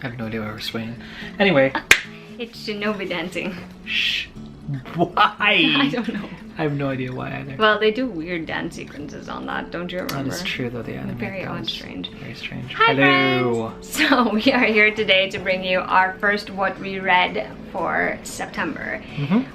I have no idea why we're swinging. Anyway. It's Shinobi dancing. Shh. Why? I don't know. I have no idea why either. Well, they do weird dance sequences on that, don't you remember? That is true, though. The anime Very odd, goes strange. Very strange. Hi, Hello. friends. So we are here today to bring you our first What We Read for September.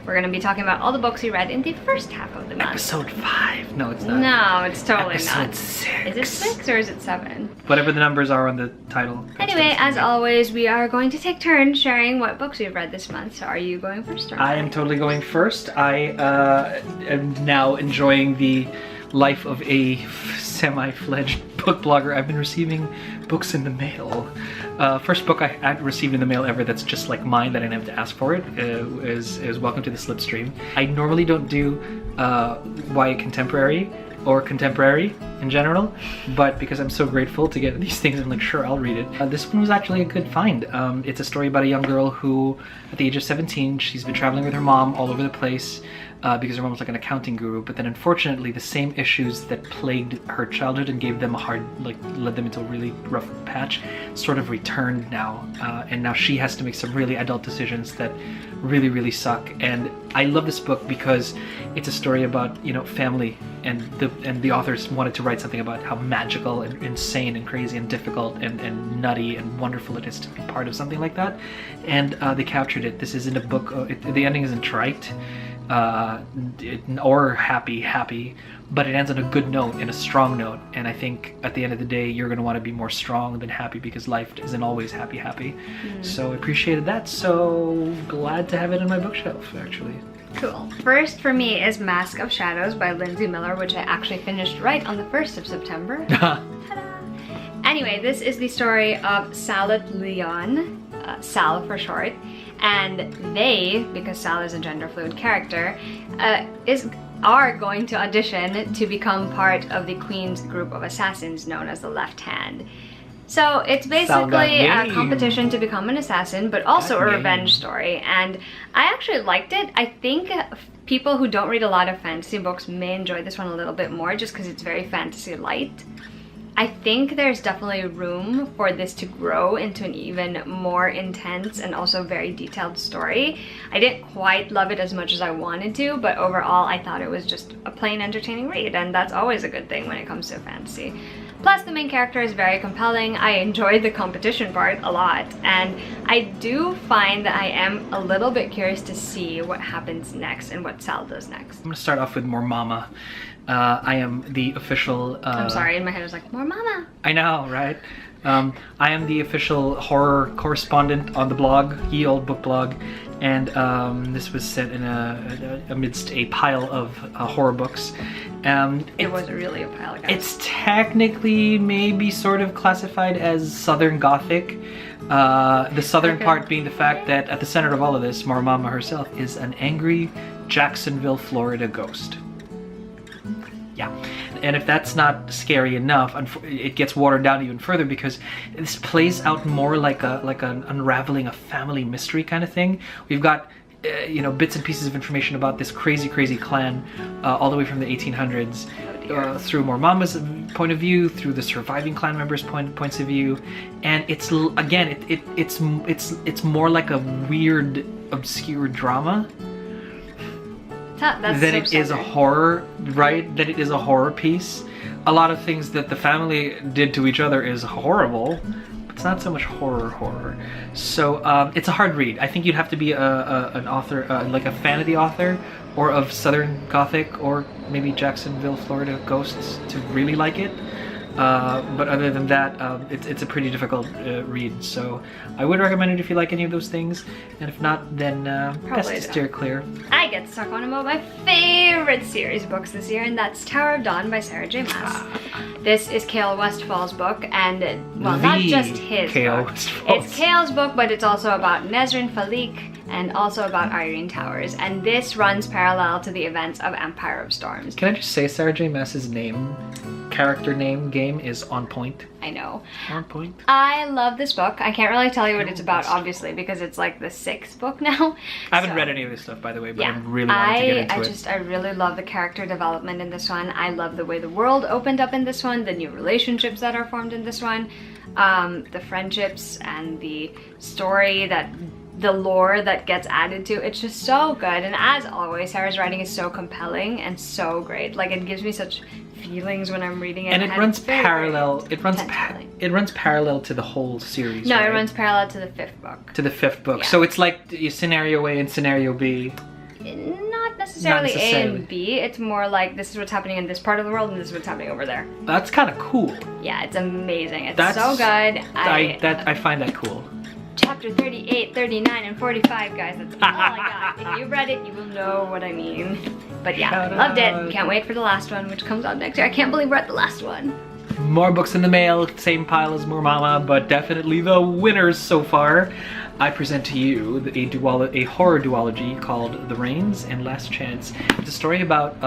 We're going to be talking about all the books we read in the first half of the month. Episode 5. No, it's not. No, it's totally Episode not. 6. Is it 6 or is it 7? Whatever the numbers are on the title. Anyway, as always, we are going to take turns sharing what books we've read this month. So are you going first or I am totally going first. I am now enjoying the life of a semi-fledged book blogger. I've been receiving books in the mail. First book I had received in the mail ever that's just like mine, that I didn't have to ask for it, is Welcome to the Slipstream. I normally don't do YA contemporary or contemporary in general, but because I'm so grateful to get these things, I'm like, sure, I'll read it. This one was actually a good find. It's a story about a young girl who, at the age of 17, she's been traveling with her mom all over the place because her mom was like an accounting guru, but then unfortunately the same issues that plagued her childhood and gave them a hard, like led them into a really rough patch, sort of returned now, and now she has to make some really adult decisions that really, really suck. And I love this book because it's a story about, you know, family, and the authors wanted to write something about how magical and insane and crazy and difficult and nutty and wonderful it is to be part of something like that, and they captured it. This isn't a book, the ending isn't trite or happy, but it ends on a good note, in a strong note, and I think at the end of the day you're going to want to be more strong than happy, because life isn't always happy. So I appreciated that, so glad to have it on my bookshelf actually. Cool. First for me is Mask of Shadows by Lindsay Miller, which I actually finished right on the 1st of September. Ta-da! Anyway, this is the story of Salat Leon, Sal for short, and they, because Sal is a gender fluid character, are going to audition to become part of the Queen's group of assassins known as the Left Hand. So it's basically a competition to become an assassin, but also a revenge story, and I actually liked it. I think people who don't read a lot of fantasy books may enjoy this one a little bit more just because it's very fantasy light. I think there's definitely room for this to grow into an even more intense and also very detailed story. I didn't quite love it as much as I wanted to, but overall I thought it was just a plain entertaining read, and that's always a good thing when it comes to fantasy. Plus, the main character is very compelling. I enjoyed the competition part a lot, and I do find that I am a little bit curious to see what happens next and what Sal does next. I'm gonna start off with More Mama. I am the official... I'm sorry, in my head I was like, More Mama! I know, right? I am the official horror correspondent on the blog, Ye Old Book Blog, and this was set in amidst a pile of horror books. It wasn't really a pile, guys. It's technically maybe sort of classified as Southern Gothic. The southern part being the fact that at the center of all of this, More Mama herself is an angry Jacksonville, Florida ghost. Yeah, and if that's not scary enough, it gets watered down even further because this plays out more like an unraveling a family mystery kind of thing. We've got you know, bits and pieces of information about this crazy clan all the way from the 1800s through More Mama's point of view, through the surviving clan members' points of view, and it's again it's more like a weird obscure drama. That it is a horror, right? That it is a horror piece. A lot of things that the family did to each other is horrible, but it's not so much horror. So it's a hard read. I think you'd have to be an author, like a fan of the author, or of Southern Gothic, or maybe Jacksonville, Florida ghosts to really like it. But other than that, it's a pretty difficult read, so I would recommend it if you like any of those things, and if not, then best to steer clear. I get stuck on one of my favorite series books this year, and that's Tower of Dawn by Sarah J. Maas. This is Cale Westfall's book, and well, not just his book. It's Cale's book, but it's also about Nesrin Falik, and also about Irene Towers, and this runs parallel to the events of Empire of Storms. Can I just say Sarah J. Maas's name character name game is on point. I know. On point. I love this book. I can't really tell you what it's about, obviously, because it's like the 6th book now. I haven't read any of this stuff, by the way, but I'm really wanting to get into it. I really love the character development in this one. I love the way the world opened up in this one, the new relationships that are formed in this one, the friendships and the story the lore that gets added to. It's just so good, and as always, Sarah's writing is so compelling and so great. Like, it gives me such feelings when I'm reading it. And it runs parallel. It runs parallel to the whole series. No, right? it runs parallel to the 5th book. To the 5th book. Yeah. So it's like scenario A and scenario B. Not necessarily A and B. It's more like this is what's happening in this part of the world and this is what's happening over there. That's kind of cool. Yeah, it's amazing. It's so good. I find that cool. Chapter 38, 39, and 45, guys. That's all I got. If you've read it, you will know what I mean. But yeah, loved it. Can't wait for the last one, which comes out next year. I can't believe we're at the last one. More books in the mail, same pile as More Mama, but definitely the winners so far. I present to you a horror duology called The Reins and Last Chance. It's a story about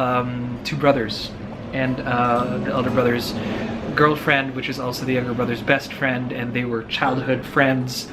2 brothers and the elder brother's girlfriend, which is also the younger brother's best friend, and they were childhood friends.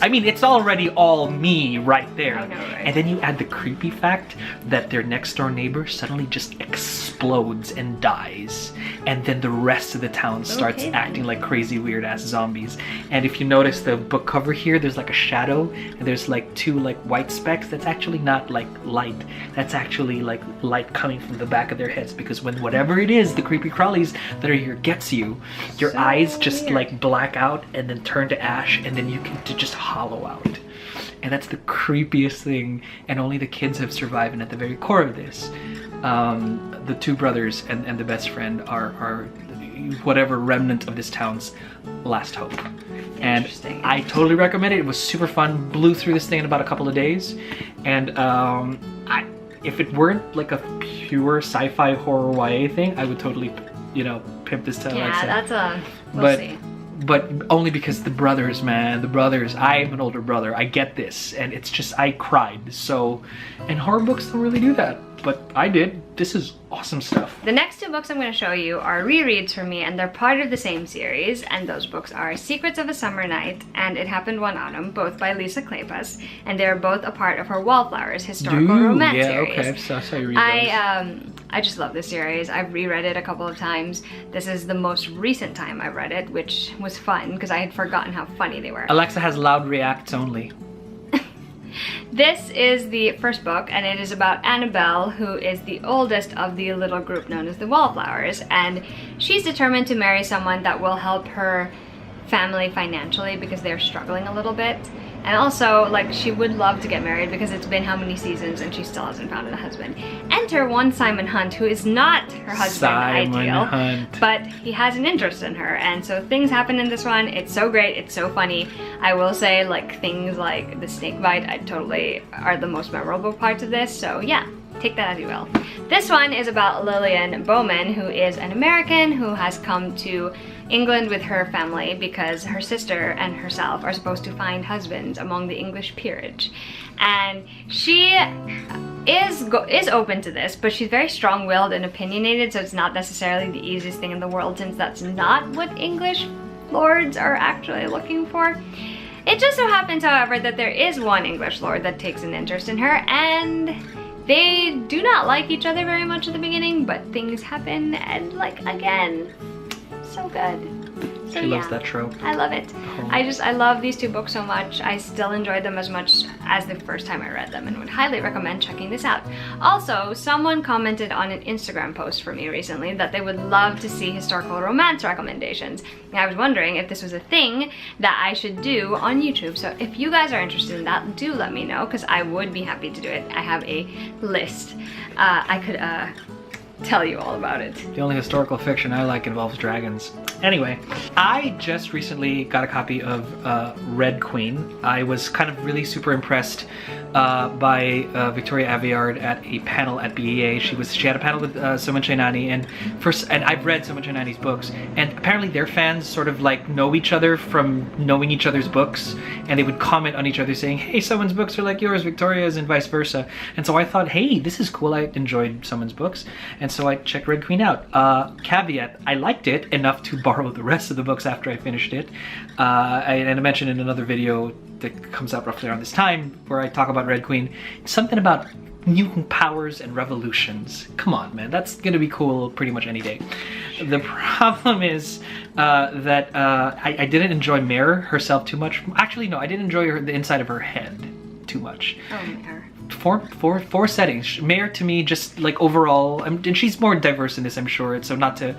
I mean, it's already all me right there. I know, right? And then you add the creepy fact that their next door neighbor suddenly just explodes and dies. And then the rest of the town starts acting like crazy weird ass zombies. And if you notice the book cover here, there's like a shadow and there's like 2 like white specks. That's actually not like light. That's actually like light coming from the back of their heads, because when whatever it is, the creepy crawlies that are here gets you, your eyes just like black out and then turn to ash, and then you can just hollow out. And that's the creepiest thing, and only the kids have survived. And at the very core of this, the 2 brothers and the best friend are whatever remnant of this town's last hope. And I totally recommend it. It was super fun. Blew through this thing in about a couple of days. And if it weren't like a pure sci-fi horror YA thing, I would totally, pimp this to we'll see. But only because the brothers, man, I'm an older brother, I get this, and it's just, I cried. So, and horror books don't really do that, but I did. This is awesome stuff. The next 2 books I'm going to show you are rereads for me, and they're part of the same series, and those books are Secrets of a Summer Night and It Happened One Autumn, both by Lisa Kleypas, and they're both a part of her Wallflowers historical romance series. Okay, so I saw you read those. I just love this series. I've reread it a couple of times. This is the most recent time I read it, which was fun because I had forgotten how funny they were. Alexa has loud reacts only. This is the first book, and it is about Annabelle, who is the oldest of the little group known as the Wallflowers, and she's determined to marry someone that will help her family financially because they're struggling a little bit. And also, like, she would love to get married because it's been how many seasons and she still hasn't found a husband. Enter one Simon Hunt, who is not her husband ideal, but he has an interest in her. And so things happen in this one. It's so great. It's so funny. I will say, like, things like the snake bite, I totally are the most memorable parts of this. So yeah, take that as you will. This one is about Lillian Bowman, who is an American who has come to England with her family because her sister and herself are supposed to find husbands among the English peerage. And she is open to this, but she's very strong-willed and opinionated, so it's not necessarily the easiest thing in the world, since that's not what English lords are actually looking for. It just so happens, however, that there is one English lord that takes an interest in her, and they do not like each other very much at the beginning, but things happen, and, like, again, so good. So she loves that trope. I love it. Oh. I love these 2 books so much. I still enjoyed them as much as the first time I read them, and would highly recommend checking this out. Also, someone commented on an Instagram post for me recently that they would love to see historical romance recommendations. And I was wondering if this was a thing that I should do on YouTube. So if you guys are interested in that, do let me know, because I would be happy to do it. I have a list. I could tell you all about it. The only historical fiction I like involves dragons. Anyway, I just recently got a copy of Red Queen. I was kind of really super impressed by Victoria Aveyard at a panel at BEA. She had a panel with Suman Chainani, and I've read Suman Chainani's books, and apparently their fans sort of like know each other from knowing each other's books, and they would comment on each other saying, hey, someone's books are like yours, Victoria's, and vice versa. And so I thought, hey, this is cool. I enjoyed someone's books, and so I checked Red Queen out. Caveat, I liked it enough to borrow the rest of the books after I finished it. And I mentioned in another video that comes out roughly around this time where I talk about Red Queen, something about mutant powers and revolutions. Come on, man, that's gonna be cool pretty much any day. The problem is that I didn't enjoy Mare herself too much. Actually, no, I didn't enjoy the inside of her head too much. Oh, Mare. Four settings. Mare to me, just like overall, and she's more diverse in this, I'm sure. So not to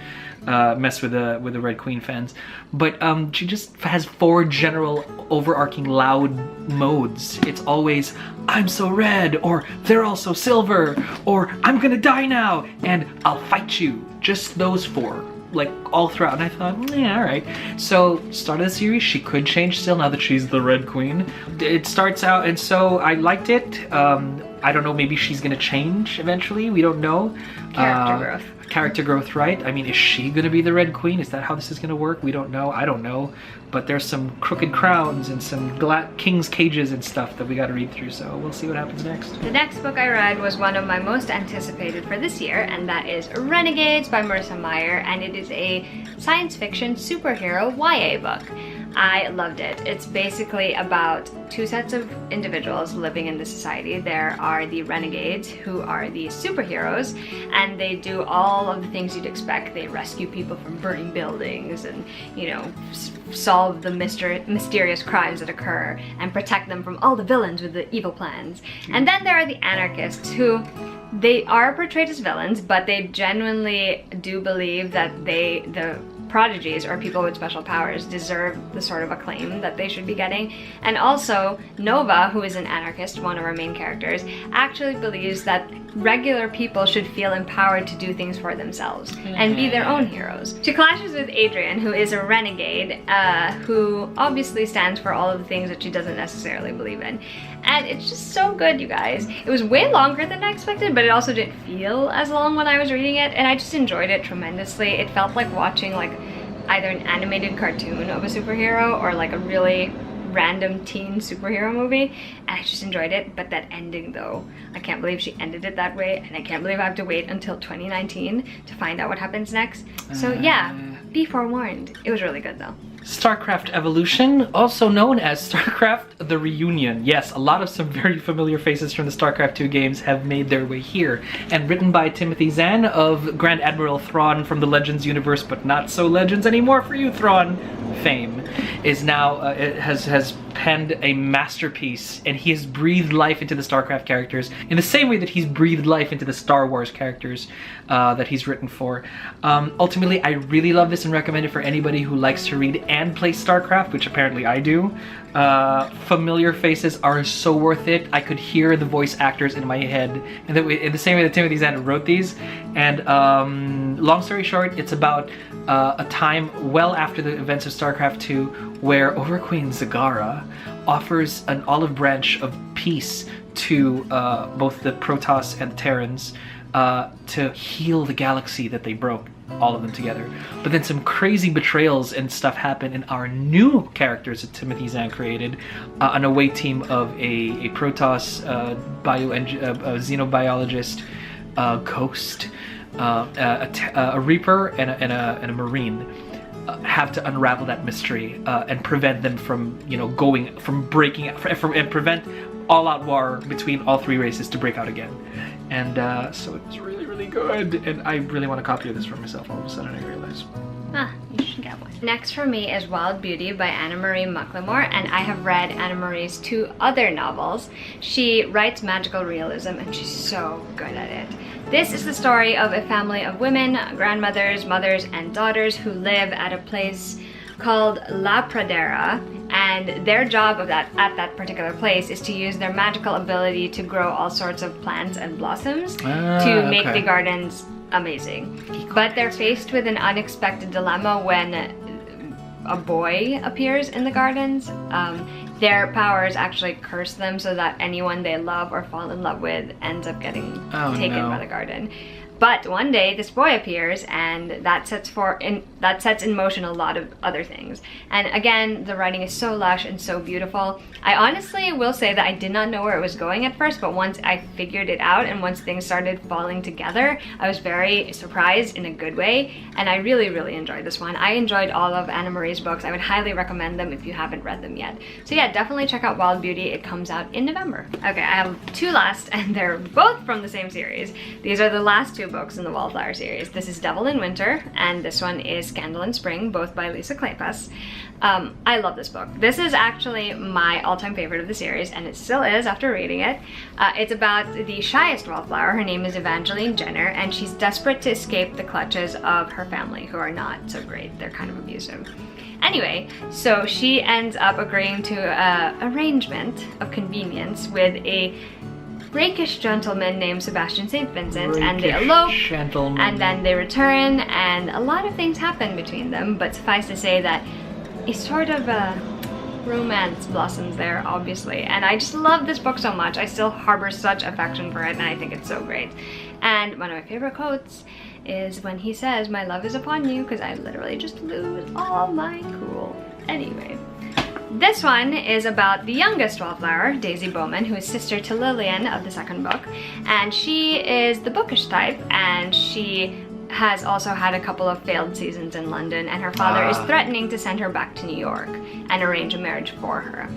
mess with the Red Queen fans, but she just has 4 general overarching loud modes. It's always I'm so red, or they're all so silver, or I'm gonna die now, and I'll fight you. Just those 4. Like all throughout, and I thought, yeah, all right. So start of the series, she could change still now that she's the Red Queen. It starts out, and so I liked it. I don't know, maybe she's gonna change eventually. We don't know. Character growth. Character growth, right? I mean, is she gonna be the Red Queen? Is that how this is gonna work? We don't know. I don't know. But there's some crooked crowns and some king's cages and stuff that we gotta read through, so we'll see what happens next. The next book I read was one of my most anticipated for this year, and that is Renegades by Marissa Meyer, and it is a science fiction superhero YA book. I loved it. It's basically about 2 sets of individuals living in the society. There are the Renegades, who are the superheroes, and they do all of the things you'd expect. They rescue people from burning buildings and, you know, solve the mysterious crimes that occur and protect them from all the villains with the evil plans. And then there are the anarchists, who they are portrayed as villains, but they genuinely do believe that the prodigies, or people with special powers, deserve the sort of acclaim that they should be getting. And also, Nova, who is an anarchist, one of our main characters, actually believes that regular people should feel empowered to do things for themselves and be their own heroes. She clashes with Adrian, who is a renegade, who obviously stands for all of the things that she doesn't necessarily believe in. And it's just so good, you guys. It was way longer than I expected, but it also didn't feel as long when I was reading it, and I just enjoyed it tremendously. It felt like watching like either an animated cartoon of a superhero or like a really random teen superhero movie, and I just enjoyed it. But that ending though, I can't believe she ended it that way, and I can't believe I have to wait until 2019 to find out what happens next. So yeah, be forewarned. It was really good though. Starcraft Evolution, also known as Starcraft The Reunion. Yes, a lot of some very familiar faces from the Starcraft 2 games have made their way here. And written by Timothy Zahn of Grand Admiral Thrawn from the Legends universe, but not so Legends anymore for you, Thrawn fame, is now, has penned a masterpiece, and he has breathed life into the Starcraft characters in the same way that he's breathed life into the Star Wars characters that he's written for. Ultimately, I really love this and recommend it for anybody who likes to read and play Starcraft, which apparently I do. Familiar faces are so worth it. I could hear the voice actors in my head in the same way that Timothy Zahn wrote these. And long story short, it's about a time well after the events of Starcraft 2 where Overqueen Zagara offers an olive branch of peace to both the Protoss and the Terrans to heal the galaxy that they broke, all of them together. But then some crazy betrayals and stuff happen, and our new characters that Timothy Zahn created, an away team of a Protoss xenobiologist, Ghost, a Reaper, and a Marine, have to unravel that mystery and prevent them from, and prevent all-out war between all 3 races to break out again. And so it was really, really good, and I really want a copy of this for myself all of a sudden, I realize. You should get one. Next for me is Wild Beauty by Anna Marie McLemore, and I have read Anna Marie's 2 other novels. She writes magical realism, and she's so good at it. This is the story of a family of women, grandmothers, mothers, and daughters who live at a place called La Pradera, and their job at that particular place is to use their magical ability to grow all sorts of plants and blossoms to make the gardens amazing. But they're faced with an unexpected dilemma when a boy appears in the gardens. their powers actually curse them so that anyone they love or fall in love with ends up getting taken by the garden. But one day this boy appears, and that sets in motion a lot of other things. And again, the writing is so lush and so beautiful. I honestly will say that I did not know where it was going at first, but once I figured it out and once things started falling together, I was very surprised in a good way, and I really, really enjoyed this one. I enjoyed all of Anna Marie's books. I would highly recommend them if you haven't read them yet. So yeah, definitely check out Wild Beauty. It comes out in November. Okay, I have two last, and they're both from the same series. These are the last two books in the Wallflower series. This is Devil in Winter, and this one is Scandal in Spring, both by Lisa Kleypas. I love this book. This is actually my all-time favorite of the series, and it still is after reading it. It's about the shyest wallflower. Her name is Evangeline Jenner, and she's desperate to escape the clutches of her family, who are not so great. They're kind of abusive. Anyway, so she ends up agreeing to an arrangement of convenience with a rakish gentleman named Sebastian St. Vincent, and they elope, and then they return, and a lot of things happen between them, but suffice to say that a sort of romance blossoms there, obviously. And I just love this book so much. I still harbor such affection for it, and I think it's so great. And one of my favorite quotes is when he says, "My love is upon you," because I literally just lose all my cool. Anyway. This one is about the youngest wallflower, Daisy Bowman, who is sister to Lillian of the second book. And she is the bookish type, and she has also had a couple of failed seasons in London, and her father is threatening to send her back to New York and arrange a marriage for her.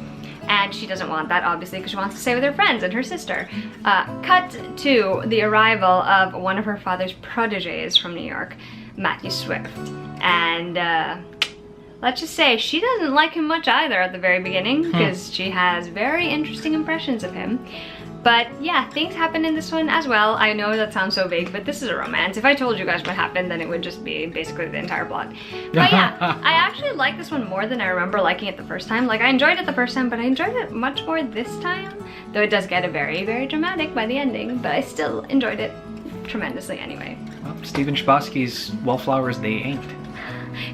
And she doesn't want that, obviously, because she wants to stay with her friends and her sister. Cut to the arrival of one of her father's proteges from New York, Matthew Swift. And let's just say she doesn't like him much either at the very beginning, because she has very interesting impressions of him. But yeah, things happen in this one as well. I know that sounds so vague, but this is a romance. If I told you guys what happened, then it would just be basically the entire plot. But yeah, I actually like this one more than I remember liking it the first time. Like, I enjoyed it the first time, but I enjoyed it much more this time. Though it does get a very, very dramatic by the ending, but I still enjoyed it tremendously anyway. Well, Stephen Chbosky's Wallflowers, they ain't.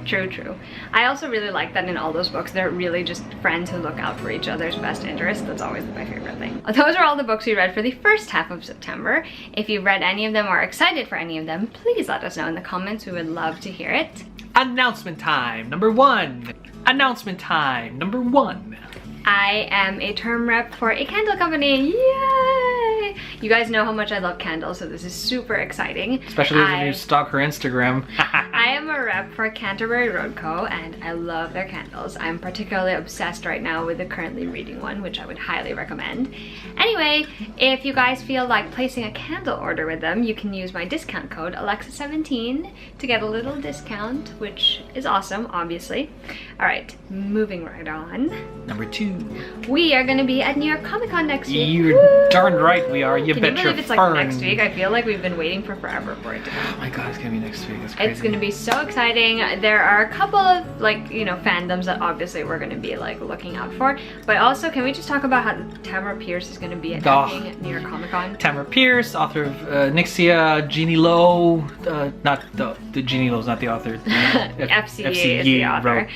True, true. I also really like that in all those books, they're really just friends who look out for each other's best interests. That's always my favorite thing. Those are all the books we read for the first half of September. If you've read any of them or are excited for any of them, please let us know in the comments. We would love to hear it. Announcement time number one. Announcement time number one. I am a term rep for a candle company. Yay! You guys know how much I love candles, so this is super exciting. Especially if you stalk her Instagram. I am a rep for Canterbury Road Co, and I love their candles. I'm particularly obsessed right now with the currently reading one, which I would highly recommend. Anyway, if you guys feel like placing a candle order with them, you can use my discount code Alexa17 to get a little discount, which is awesome, obviously. All right, moving right on. Number two. We are going to be at New York Comic Con next week. You're darn right we are. You bet your Can you believe it's like next week? I feel like we've been waiting for forever for it to come. Oh my god, it's going to be next week. That's crazy. It's going to be so exciting. There are a couple of, like, you know, fandoms that obviously we're going to be like looking out for. But also, can we just talk about how Tamara Pierce is going to be at New York Comic Con? Tamara Pierce, author of Nixia, Jeannie Lowe, not the Jeannie Lowe's not the author. FCE is the author.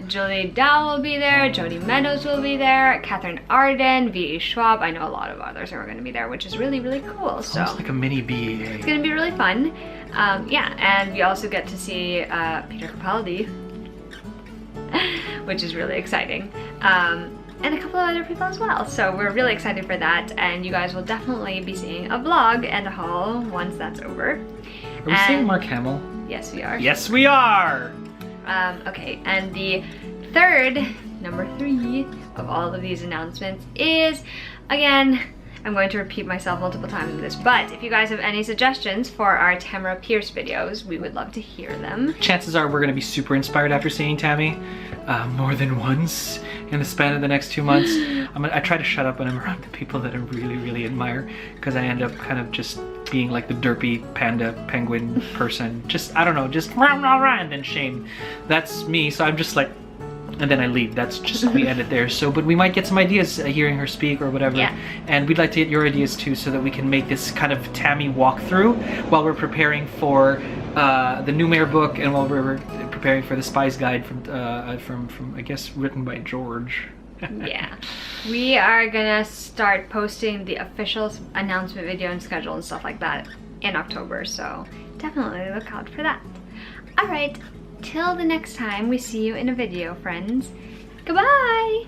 Julie Dow will be there, Jodie Meadows will be there, Catherine Arden, V.E. Schwab. I know a lot of others are going to be there, which is really, really cool. So it's like a mini BA. It's going to be really fun. Yeah, and we also get to see Peter Capaldi, which is really exciting. And a couple of other people as well. So we're really excited for that, and you guys will definitely be seeing a vlog and a haul once that's over. Are we seeing Mark Hamill? Yes, we are. Yes, we are! Okay, and the third, number 3 of all of these announcements is, again, I'm going to repeat myself multiple times with this, but if you guys have any suggestions for our Tamara Pierce videos, we would love to hear them. Chances are we're going to be super inspired after seeing Tammy more than once in the span of the next 2 months. I try to shut up when I'm around the people that I really, really admire, because I end up kind of just being like the derpy panda penguin person. Just, I don't know, just rah, rah, rah, and then shame. That's me, so I'm just like, and then I leave. That's just, we end it there. So, but we might get some ideas hearing her speak or whatever. Yeah. And we'd like to get your ideas too, so that we can make this kind of Tammy walkthrough while we're preparing for the new Mayor book, and while we're preparing for the Spy's Guide from I guess written by George. Yeah. We are gonna start posting the official announcement video and schedule and stuff like that in October, so definitely look out for that. Alright, till the next time we see you in a video, friends. Goodbye!